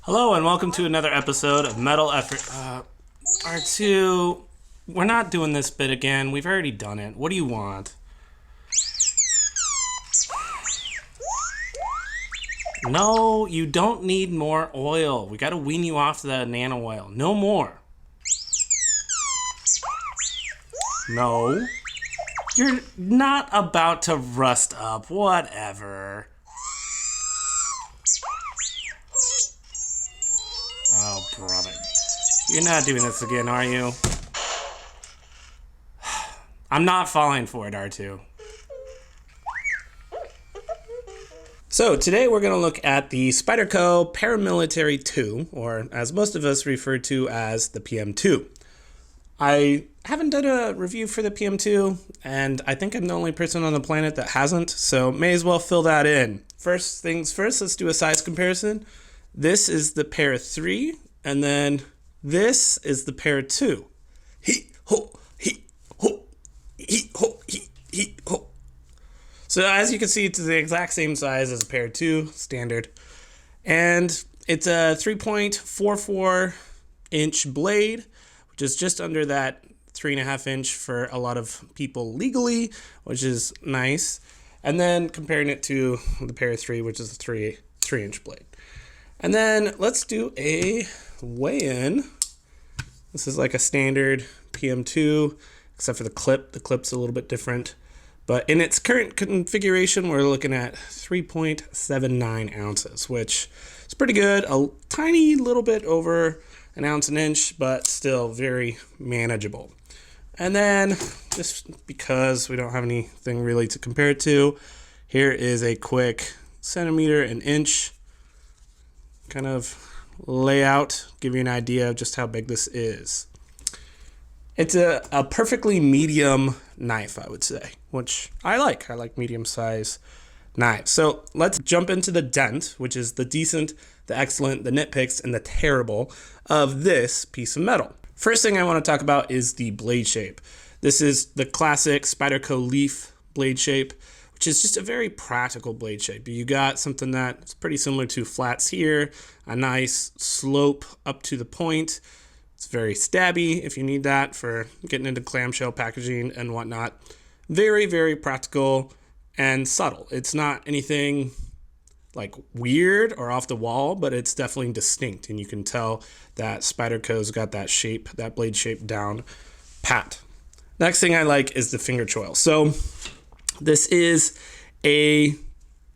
Hello and welcome to another episode of Metal Effort. R2, we're not doing this bit again. We've already done it. What do you want? No, you don't need more oil. We gotta wean you off the nano oil. No more. No. You're not about to rust up. Whatever. Oh, brother. You're not doing this again, are you? I'm not falling for it, R2. So today we're going to look at the Spyderco Paramilitary 2, or as most of us refer to as the PM2. I haven't done a review for the PM2, and I think I'm the only person on the planet that hasn't, so may as well fill that in. First things first, let's do a size comparison. This is the Para 3, and then this is the Para 2. He, ho, he, ho, he, ho, he, ho. So as you can see, it's the exact same size as a Para 2, standard. And it's a 3.44 inch blade, which is just under that 3.5 inch for a lot of people legally, which is nice. And then comparing it to the Para 3, which is a 3 inch blade. And then let's do a weigh-in. This is like a standard PM2, except for the clip. The clip's a little bit different. But in its current configuration, we're looking at 3.79 ounces, which is pretty good. A tiny little bit over an ounce an inch, but still very manageable. And then, just because we don't have anything really to compare it to, here is a quick centimeter and inch kind of layout, give you an idea of just how big this is. It's a perfectly medium knife, I would say, which I like. I like medium size knives. So let's jump into the dent, which is the decent, the excellent, the nitpicks, and the terrible of this piece of metal. First thing I want to talk about is the blade shape. This is the classic Spyderco leaf blade shape, which is just a very practical blade shape. You got something that's pretty similar to flats here, a nice slope up to the point. It's very stabby if you need that for getting into clamshell packaging and whatnot. Very, very practical and subtle. It's not anything like weird or off the wall, but it's definitely distinct, and you can tell that Spyderco's got that shape, that blade shape down pat. Next thing I like is the finger choil. So this is a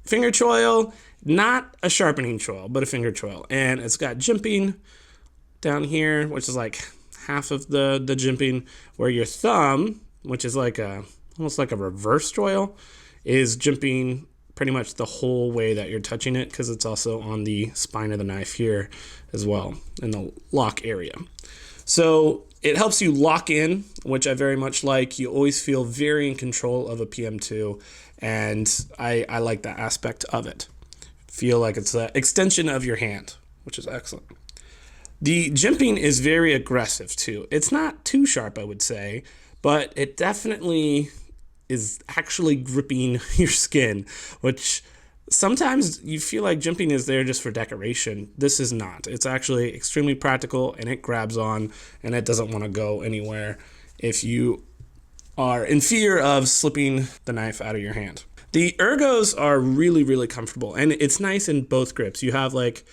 finger choil, not a sharpening choil, but a finger choil. And it's got jimping down here, which is like half of the jimping, where your thumb, which is like almost like a reverse choil, is jimping pretty much the whole way that you're touching it, because it's also on the spine of the knife here as well, in the lock area. So it helps you lock in, which I very much like. You always feel very in control of a PM2, and I like that aspect of it. Feel like it's an extension of your hand, which is excellent. The jimping is very aggressive too. It's not too sharp, I would say, but it definitely is actually gripping your skin, which sometimes you feel like jimping is there just for decoration. This is not. It's actually extremely practical, and it grabs on, and it doesn't want to go anywhere if you are in fear of slipping the knife out of your hand. The ergos are really, really comfortable, and it's nice in both grips. You have like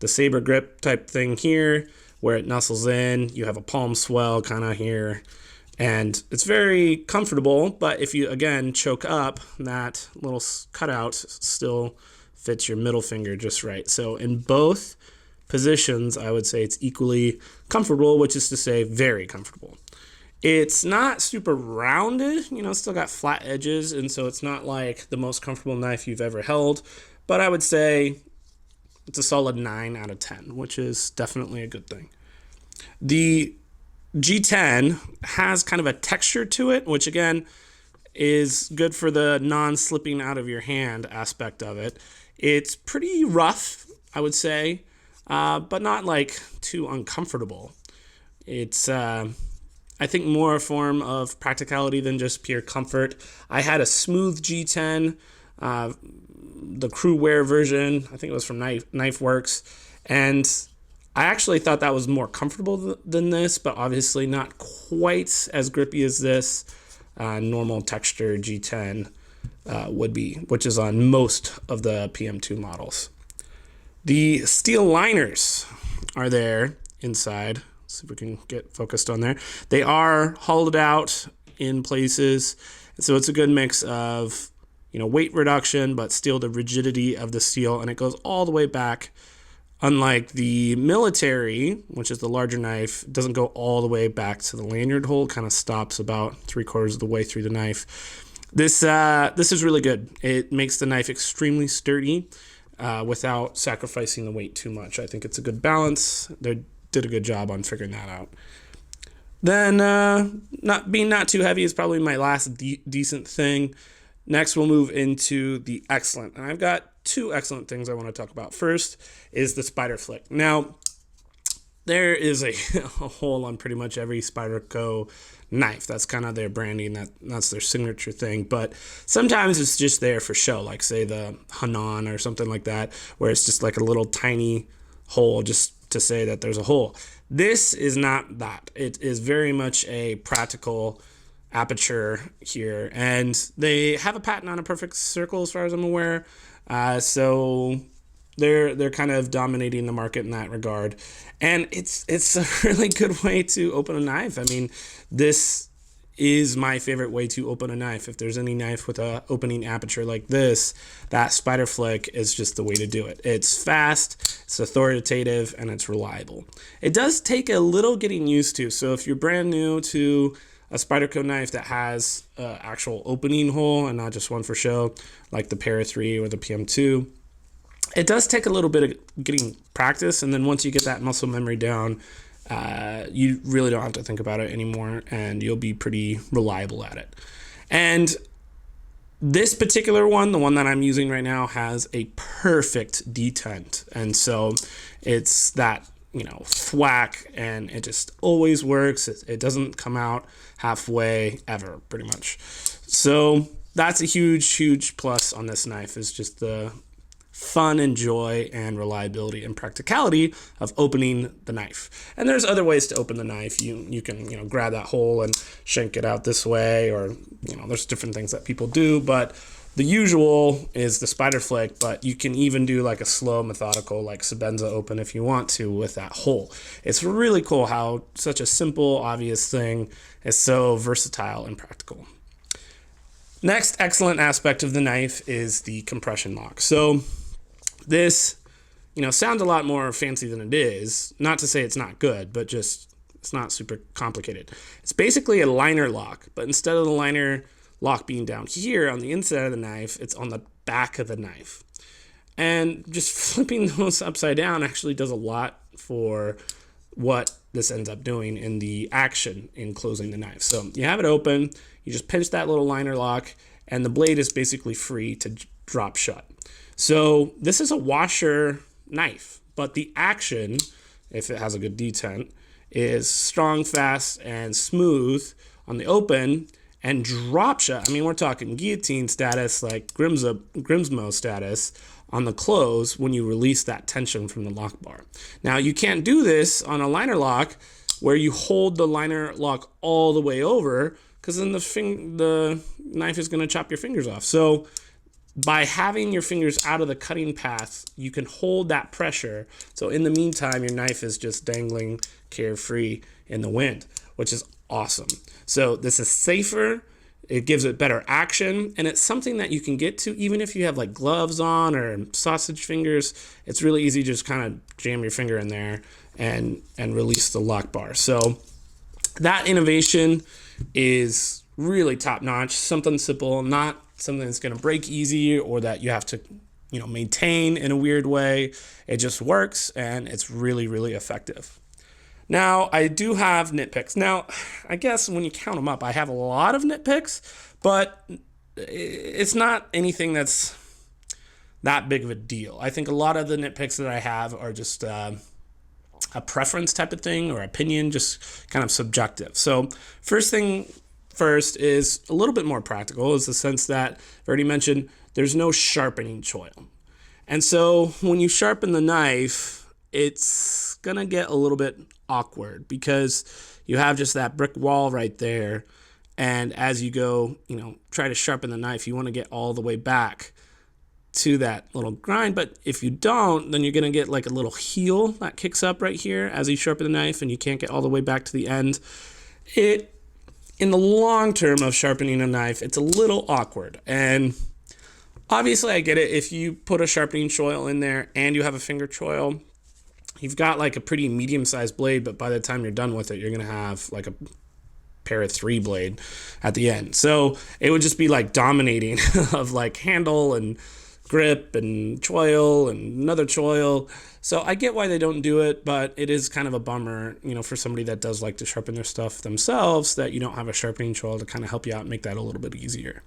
the saber grip type thing here where it nuzzles in. You have a palm swell kind of here. And it's very comfortable, but if you, again, choke up, that little cutout still fits your middle finger just right. So in both positions, I would say it's equally comfortable, which is to say very comfortable. It's not super rounded, still got flat edges, and so it's not like the most comfortable knife you've ever held, but I would say it's a solid 9 out of 10, which is definitely a good thing. The G10 has kind of a texture to it, which again is good for the non-slipping out of your hand aspect of it. It's pretty rough, I would say, but not like too uncomfortable. It's, I think, more a form of practicality than just pure comfort. I had a smooth G10, the crew wear version. I think it was from Knife Works. And I actually thought that was more comfortable than this, but obviously not quite as grippy as this normal texture G10 would be, which is on most of the PM2 models. The steel liners are there inside. Let's see if we can get focused on there. They are hollowed out in places, so it's a good mix of weight reduction, but still the rigidity of the steel, and it goes all the way back. Unlike the military, which is the larger knife, it doesn't go all the way back to the lanyard hole. It kind of stops about 3/4 of the way through the knife. This is really good. It makes the knife extremely sturdy without sacrificing the weight too much. I think it's a good balance. They did a good job on figuring that out. Then not too heavy is probably my last decent thing. Next, we'll move into the excellent. And I've got two excellent things I want to talk about. First is the Spyder Flick. Now, there is a hole on pretty much every Spyderco knife. That's kind of their branding. That's their signature thing. But sometimes it's just there for show, like say the Hanan or something like that, where it's just like a little tiny hole just to say that there's a hole. This is not that. It is very much a practical aperture here, and they have a patent on a perfect circle as far as I'm aware. So they're kind of dominating the market in that regard, and it's a really good way to open a knife. I mean, this is my favorite way to open a knife. If there's any knife with a opening aperture like this, that Spyder Flick is just the way to do it. It's fast, it's authoritative, and it's reliable. It does take a little getting used to, so if you're brand new to a Spyderco knife that has an actual opening hole and not just one for show, like the Para3 or the PM2, it does take a little bit of getting practice, and then once you get that muscle memory down, you really don't have to think about it anymore, and you'll be pretty reliable at it. And this particular one, the one that I'm using right now, has a perfect detent, and so it's that thwack, and it just always works. It doesn't come out halfway ever, pretty much. So that's a huge plus on this knife, is just the fun and joy and reliability and practicality of opening the knife. And there's other ways to open the knife. You can grab that hole and shank it out this way, or there's different things that people do, but the usual is the Spyder Flick, but you can even do like a slow, methodical, like Sebenza open if you want to with that hole. It's really cool how such a simple, obvious thing is so versatile and practical. Next excellent aspect of the knife is the compression lock. So this, sounds a lot more fancy than it is. Not to say it's not good, but just it's not super complicated. It's basically a liner lock, but instead of the liner lock being down here on the inside of the knife, it's on the back of the knife. And just flipping those upside down actually does a lot for what this ends up doing in the action in closing the knife. So you have it open, you just pinch that little liner lock, and the blade is basically free to drop shut. So this is a washer knife, but the action, if it has a good detent, is strong, fast, and smooth on the open, and drop shut. I mean, we're talking guillotine status, like Grimsmo status on the close when you release that tension from the lock bar. Now, you can't do this on a liner lock where you hold the liner lock all the way over, because then the knife is going to chop your fingers off. So by having your fingers out of the cutting path, you can hold that pressure. So in the meantime, your knife is just dangling carefree in the wind, which is awesome. So this is safer, it gives it better action, and it's something that you can get to even if you have like gloves on or sausage fingers. It's really easy to just kind of jam your finger in there and release the lock bar. So that innovation is really top notch, something simple, not something that's going to break easy or that you have to maintain in a weird way. It just works, and it's really effective. Now, I do have nitpicks. Now, I guess when you count them up, I have a lot of nitpicks, but it's not anything that's that big of a deal. I think a lot of the nitpicks that I have are just a preference type of thing or opinion, just kind of subjective. So first is a little bit more practical, is the sense that I've already mentioned there's no sharpening choil. And so when you sharpen the knife, it's gonna get a little bit awkward because you have just that brick wall right there. And as you go, try to sharpen the knife, you want to get all the way back to that little grind. But if you don't, then you're going to get like a little heel that kicks up right here as you sharpen the knife, and you can't get all the way back to the end. In the long term of sharpening a knife, it's a little awkward. And obviously I get it. If you put a sharpening choil in there and you have a finger choil, you've got like a pretty medium-sized blade, but by the time you're done with it, you're going to have like a Para-3 blade at the end. So it would just be like dominating of like handle and grip and choil and another choil. So I get why they don't do it, but it is kind of a bummer, for somebody that does like to sharpen their stuff themselves, that you don't have a sharpening choil to kind of help you out and make that a little bit easier.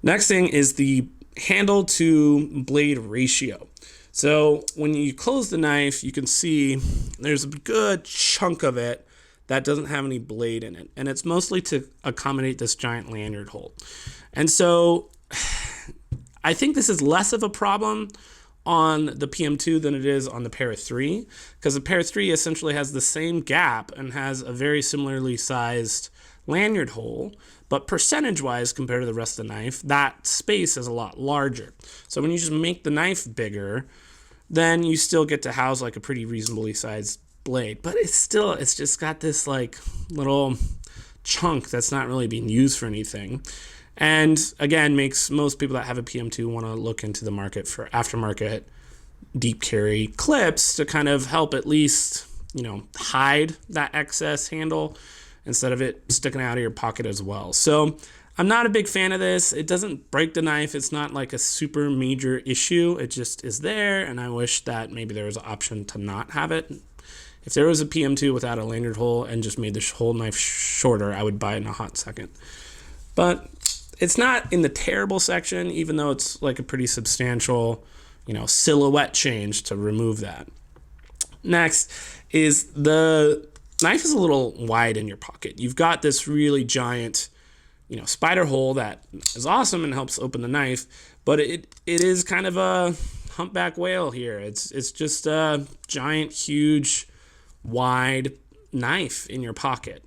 Next thing is the handle to blade ratio. So when you close the knife, you can see there's a good chunk of it that doesn't have any blade in it. And it's mostly to accommodate this giant lanyard hole. And so I think this is less of a problem on the PM2 than it is on the Para-3, because the Para-3 essentially has the same gap and has a very similarly sized lanyard hole, but percentage-wise compared to the rest of the knife, that space is a lot larger. So when you just make the knife bigger, then you still get to house like a pretty reasonably sized blade, but it's just got this like little chunk that's not really being used for anything. And again, makes most people that have a PM2 want to look into the market for aftermarket deep carry clips to kind of help at least, hide that excess handle instead of it sticking out of your pocket as well. So I'm not a big fan of this. It doesn't break the knife. It's not like a super major issue. It just is there, and I wish that maybe there was an option to not have it. If there was a PM2 without a lanyard hole and just made the whole knife shorter, I would buy it in a hot second. But it's not in the terrible section, even though it's like a pretty substantial, silhouette change to remove that. Next is the knife is a little wide in your pocket. You've got this really giant, spider hole that is awesome and helps open the knife, but it is kind of a humpback whale here. It's just a giant, huge, wide knife in your pocket.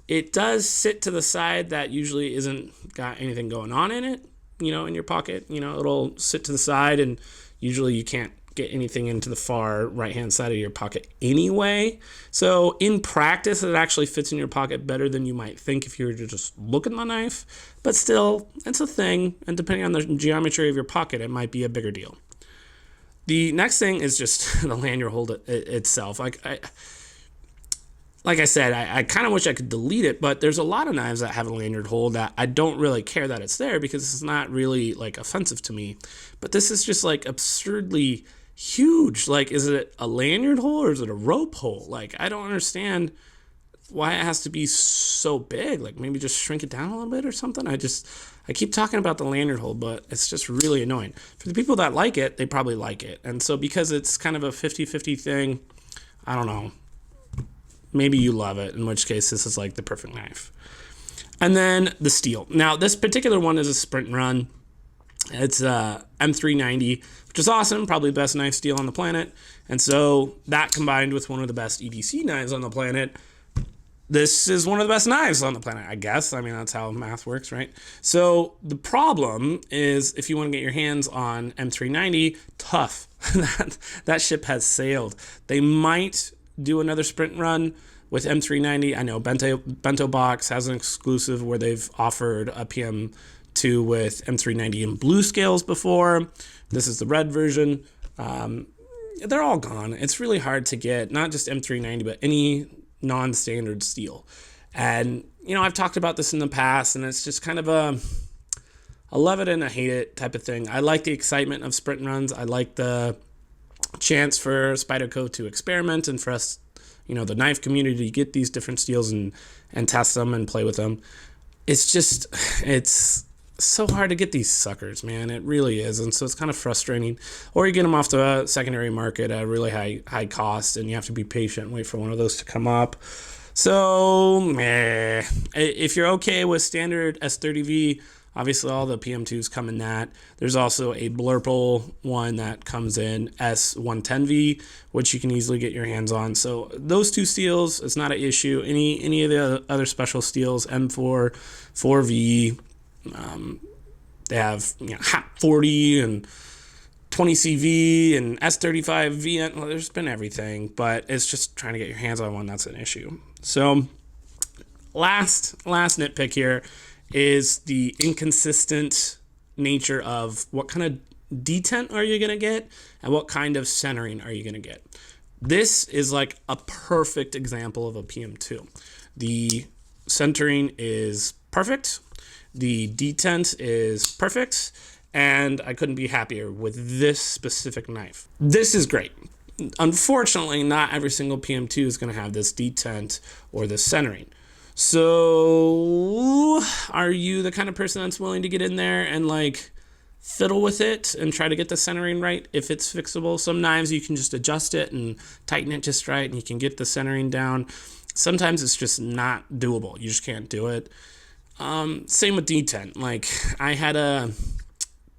It does sit to the side that usually isn't got anything going on in it, in your pocket. It'll sit to the side, and usually you can't get anything into the far right-hand side of your pocket anyway. So in practice, it actually fits in your pocket better than you might think if you were to just look at the knife. But still, it's a thing, and depending on the geometry of your pocket, it might be a bigger deal. The next thing is just the lanyard hole itself. Like I said, I kind of wish I could delete it, but there's a lot of knives that have a lanyard hole that I don't really care that it's there because it's not really like offensive to me. But this is just like absurdly huge. Like, is it a lanyard hole or is it a rope hole? Like, I don't understand why it has to be so big. Like, maybe just shrink it down a little bit or something. I keep talking about the lanyard hole, but it's just really annoying. For the people that like it, they probably like it. And so because it's kind of a 50-50 thing, I don't know. Maybe you love it, in which case this is like the perfect knife. And then the steel. Now, this particular one is a sprint run. It's M390, which is awesome, probably the best knife steel on the planet. And so that combined with one of the best EDC knives on the planet, this is one of the best knives on the planet, I guess. I mean, that's how math works, right? So the problem is if you want to get your hands on M390, tough. That ship has sailed. They might do another sprint run with M390. I know Bento Box has an exclusive where they've offered a PM2 with M390 in blue scales before. This is the red version. They're all gone. It's really hard to get not just M390, but any non-standard steel. And, I've talked about this in the past, and it's just kind of a love it and a hate it type of thing. I like the excitement of sprint runs. I like the chance for Spyderco to experiment and for us, the knife community to get these different steels and test them and play with them. It's so hard to get these suckers, man. It really is. And so it's kind of frustrating. Or you get them off the secondary market at a really high cost, and you have to be patient and wait for one of those to come up. So, if you're okay with standard S30V Obviously, all the PM2s come in that. There's also a Blurple one that comes in S110V, which you can easily get your hands on. So those two steels, it's not an issue. Any of the other special steels, M4, 4V, they have HAP 40 and 20CV and S35 VN. Well, there's been everything, but it's just trying to get your hands on one that's an issue. So last nitpick here is the inconsistent nature of what kind of detent are you going to get and what kind of centering are you going to get. This is like a perfect example of a PM2. The centering is perfect. The detent is perfect. And I couldn't be happier with this specific knife. This is great. Unfortunately, not every single PM2 is going to have this detent or this centering. So are you the kind of person that's willing to get in there and like fiddle with it and try to get the centering right if it's fixable? Some knives you can just adjust it and tighten it just right and you can get the centering down. Sometimes it's just not doable. You just can't do it. Same with detent. Like I had a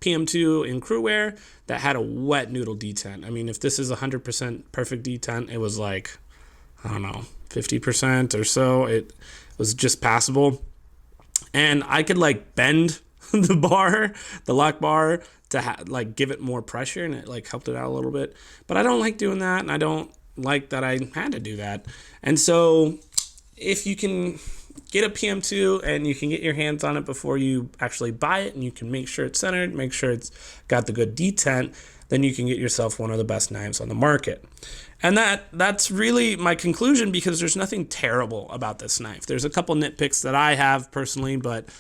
PM2 in crew wear that had a wet noodle detent. I mean, if this is 100% perfect detent, it was like, I don't know, 50% or so. It was just passable. And I could like bend the bar, the lock bar, to like give it more pressure, and it like helped it out a little bit. But I don't like doing that, and I don't like that I had to do that. And so if you can get a PM2 and you can get your hands on it before you actually buy it, and you can make sure it's centered, make sure it's got the good detent, then you can get yourself one of the best knives on the market. And that's really my conclusion, because there's nothing terrible about this knife. There's a couple nitpicks that I have personally, but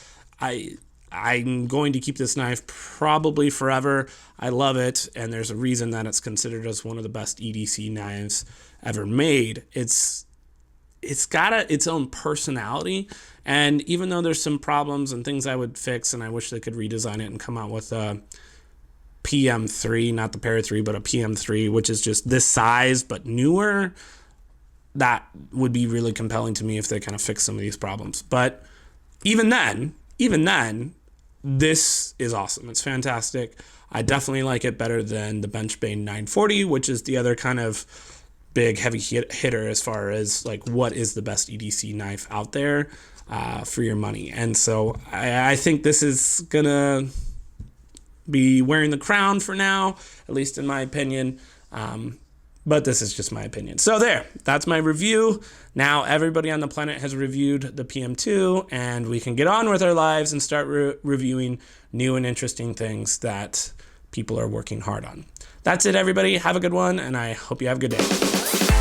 I'm going to keep this knife probably forever. I love it, and there's a reason that it's considered as one of the best EDC knives ever made. It's got its own personality, and even though there's some problems and things I would fix, and I wish they could redesign it and come out with a PM3, not the Para 3, but a PM3, which is just this size but newer, that would be really compelling to me if they kind of fix some of these problems. But even then, this is awesome. It's fantastic. I definitely like it better than the Benchbane 940, which is the other kind of big heavy hitter as far as like what is the best EDC knife out there for your money. And so I think this is gonna be wearing the crown for now, at least in my opinion. But this is just my opinion. So that's my review. Now everybody on the planet has reviewed the PM2, and we can get on with our lives and start reviewing new and interesting things that people are working hard on. That's it, everybody. Have a good one, and I hope you have a good day.